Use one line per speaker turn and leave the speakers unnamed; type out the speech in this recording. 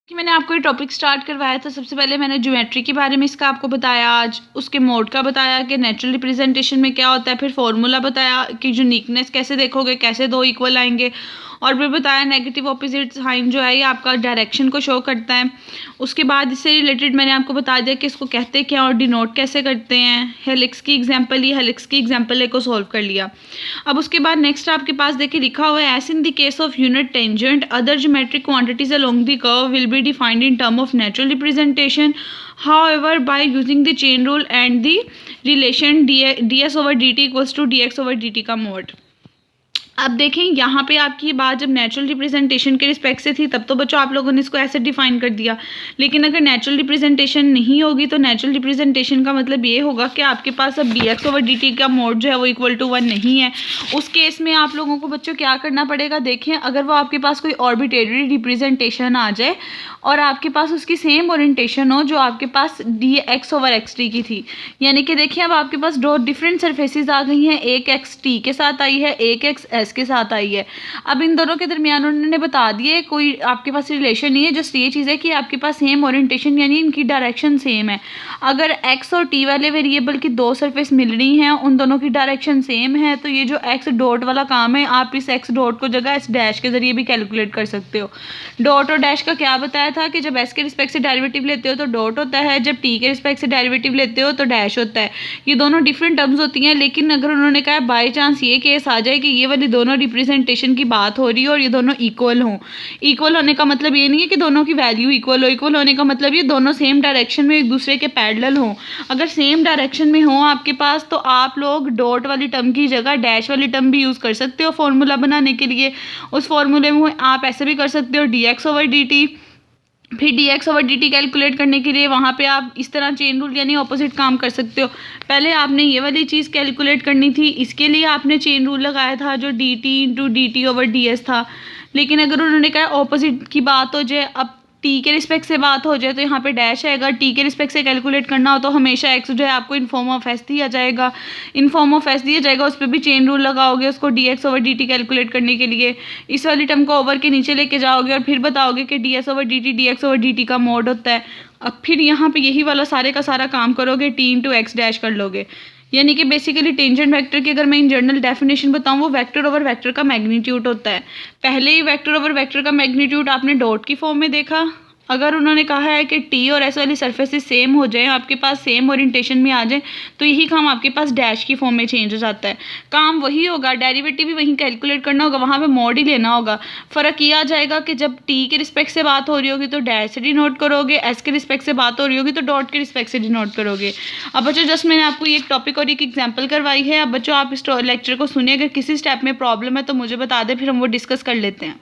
कि मैंने आपको ये टॉपिक स्टार्ट करवाया था। सबसे पहले मैंने ज्योमेट्री के बारे में इसका आपको बताया, आज उसके मोड का बताया कि नेचुरल रिप्रेजेंटेशन में क्या होता है, फिर फॉर्मूला बताया कि यूनिकनेस कैसे देखोगे, कैसे दो इक्वल आएंगे, और फिर बताया नेगेटिव ऑपोजिट साइन जो है ये आपका डायरेक्शन को शो करता है। उसके बाद इससे रिलेटेड मैंने आपको बता दिया कि इसको कहते क्या और डिनोट कैसे करते हैं। हेलिक्स की एग्जांपल ली, हेलिक्स की एग्जांपल ले को सॉल्व कर लिया। अब उसके बाद नेक्स्ट आपके पास देखिए लिखा हुआ है, S in the case of unit tangent other geometric quantities along the curve will be defined in term of natural representation. However, by using the chain rule and the relation ds over dt equals to dx over dt का mode. अब देखें यहाँ पे आपकी बात जब natural representation के respect से थी तब तो बच्चों आप लोगों ने इसको ऐसे डिफाइन कर दिया, लेकिन अगर नेचुरल रिप्रेजेंटेशन नहीं होगी तो नेचुरल रिप्रेजेंटेशन का मतलब ये होगा कि आपके पास अब dx ओवर dt का मोड जो है वो इक्वल टू 1 नहीं है। उस केस में आप लोगों को बच्चों क्या करना पड़ेगा, देखें अगर वो आपके पास कोई ऑर्बिटरी रिप्रेजेंटेशन आ जाए और आपके पास उसकी सेम ओरिएंटेशन हो जो आपके पास dx ओवर xt की थी, यानी कि देखिए अब आपके पास दो डिफरेंट सरफेसेस आ गई हैं, एक x t के साथ आई है, एक x s के साथ आई है। अब इन दोनों के दरमियान उन्होंने बता दिए कोई आपके पास रिलेशन नहीं है, जस्ट ये चीज़ है कि आपके पास सेम ओरिएंटेशन यानी इनकी डायरेक्शन सेम है। अगर x और t वाले वेरिएबल की दो सरफेस मिल रही हैं, उन दोनों की डायरेक्शन सेम है, तो ये जो x डॉट वाला काम है आप इस x डॉट को जगह s डैश के जरिए भी कैलकुलेट कर सकते हो। डॉट और डैश का क्या बताया था कि जब s के रिस्पेक्ट से डेरिवेटिव लेते हो तो डॉट होता है, जब t के रिस्पेक्ट से डेरिवेटिव लेते हो तो डैश होता है। ये दोनों डिफरेंट टर्म्स होती हैं, लेकिन अगर उन्होंने कहा बाई चांस ये केस आ जाए कि ये वाली दोनों रिप्रेजेंटेशन की बात हो रही है और ये दोनों इक्वल हों, इक्वल होने का मतलब ये नहीं है कि दोनों की वैल्यू इक्वल हो, इक्वल होने का मतलब ये दोनों सेम डायरेक्शन में एक दूसरे के पैरेलल हों। अगर सेम डायरेक्शन में हो आपके पास तो आप लोग डॉट वाली टर्म की जगह डैश वाली टर्म भी यूज़ कर सकते हो फॉर्मूला बनाने के लिए। उस फॉर्मूले में आप ऐसे भी कर सकते हो dx ओवर dt, फिर dx ओवर dt कैलकुलेट करने के लिए वहाँ पे आप इस तरह चेन रूल यानी ऑपोजिट काम कर सकते हो। पहले आपने ये वाली चीज़ कैलकुलेट करनी थी, इसके लिए आपने चेन रूल लगाया था जो dt into dt over ds था, लेकिन अगर उन्होंने कहा ऑपोजिट की बात हो जाए, अब t के रिस्पेक्ट से बात हो जाए तो यहाँ पे डैश है, अगर t के रिस्पेक्ट से कैलकुलेट करना हो तो हमेशा x जो है आपको इन फॉर्म ऑफ s दिया जाएगा, इन फॉर्म ऑफ s दिया जाएगा, उस पर भी चेन रूल लगाओगे उसको dx ओवर dt कैलकुलेट करने के लिए, इस वाली टर्म को ओवर के नीचे लेके जाओगे और फिर बताओगे कि ds over dt dx over dt का मोड होता है। अब फिर यहाँ पे यही वाला सारे का सारा काम करोगे, t इंटू एक्स डैश कर लोगे, यानी कि बेसिकली टेंजेंट वेक्टर की अगर मैं इन जनरल डेफिनेशन बताऊं वो वेक्टर ओवर वेक्टर का मैग्नीट्यूड होता है। पहले ही वेक्टर ओवर वेक्टर का मैग्नीट्यूड आपने डॉट की फॉर्म में देखा। अगर उन्होंने कहा है कि टी और एस वाली सरफेसेस सेम हो जाए, आपके पास सेम ओरिएंटेशन में आ जाए, तो यही काम आपके पास डैश की फॉर्म में चेंज हो जाता है। काम वही होगा, डेरिवेटिव भी वहीं कैलकुलेट करना होगा, वहाँ पे मोड ही लेना होगा। फ़र्क ये आ जाएगा कि जब टी के रिस्पेक्ट से बात हो रही होगी तो डैश से डिनोट करोगे, एस के रिस्पेक्ट से बात हो रही होगी तो डॉट के रिस्पेक्ट से डिनोट करोगे। अब बच्चों जस्ट मैंने आपको ये एक टॉपिक और एक एग्जाम्पल करवाई है। अब बच्चों आप इस लेक्चर को सुनिए, अगर किसी स्टेप में प्रॉब्लम है तो मुझे बता दें, फिर हम वो डिस्कस कर लेते हैं।